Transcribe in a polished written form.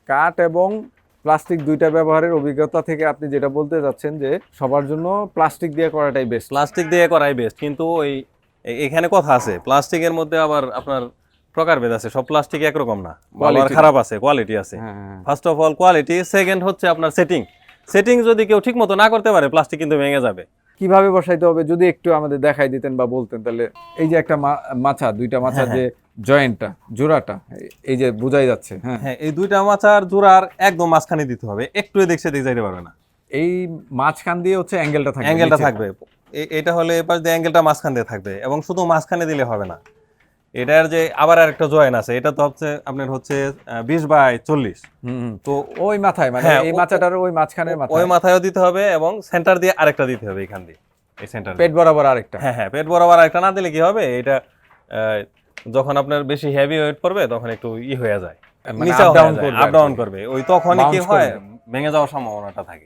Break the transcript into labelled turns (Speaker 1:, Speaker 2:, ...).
Speaker 1: কাঠ এবং প্লাস্টিক দুইটা ব্যবহারের অভিজ্ঞতা থেকে আপনি যেটা বলতে যাচ্ছেন যে সবার জন্য প্লাস্টিক দিয়ে করাটাই বেস্ট।
Speaker 2: প্লাস্টিক দিয়ে করাই বেস্ট, কিন্তু ওই এখানে কথা আছে, প্লাস্টিকের মধ্যে আবার আপনার প্রকারভেদ আছে, সব প্লাস্টিক একরকম না, ভালো আর খারাপ আছে, কোয়ালিটি আছে।
Speaker 1: হ্যাঁ,
Speaker 2: first of all quality, second হচ্ছে আপনার সেটিং যদি কেউ ঠিক মতো না করতে পারে প্লাস্টিক কিন্তু ভেঙে যাবে।
Speaker 1: কিভাবে বসাইতে হবে যদি একটু আমাদের দেখাই দিতেন বা বলতেন, তাহলে এই যে একটা মাচা, দুইটা মাচার যে জয়েন্টটা, জোড়াটা, এই যে বোঝাই যাচ্ছে। হ্যাঁ,
Speaker 2: হ্যাঁ, এই দুইটা মাচার জোড়ার একদম মাঝখানে দিতে হবে, একটু এদিক সেদিক যাইতে পারবে না।
Speaker 1: এই মাঝখান দিয়ে হচ্ছে অ্যাঙ্গেলটা থাকবে,
Speaker 2: অ্যাঙ্গেলটা
Speaker 1: নিচে।
Speaker 2: থাকবে, এটা হলে এবার যে অ্যাঙ্গেলটা মাঝখান দিয়ে থাকবে, এবং শুধু মাঝখানে দিলে হবে না, এটার যে আবার আরেকটা জয়েন আছে, এটা তো হচ্ছে আপনার হচ্ছে 20/40। তো
Speaker 1: ওই মাথায় মানে
Speaker 2: হ্যাঁ,
Speaker 1: এই মাচাটার ওই মাঝখানের
Speaker 2: ওই
Speaker 1: মাথায়
Speaker 2: মাথায়ও দিতে হবে, এবং সেন্টার দিয়ে আরেকটা দিতে হবে, এখান দিয়ে, এই সেন্টার
Speaker 1: পেট বরাবর আরেকটা।
Speaker 2: হ্যাঁ হ্যাঁ, পেট বরাবর আরেকটা না দিলে কি হবে, এটা যখন আপনার বেশি হেভি ওয়েট পড়বে তখন একটু হয়ে যায়,
Speaker 1: মানে
Speaker 2: নিচে
Speaker 1: up down
Speaker 2: আপ
Speaker 1: করবে
Speaker 2: ডাউন
Speaker 1: আর কি।
Speaker 2: করবে, ওই তখনই কি
Speaker 1: Bounce
Speaker 2: হয়,
Speaker 1: করবে।
Speaker 2: ভেঙে যাওয়ার সম্ভাবনাটা থাকে।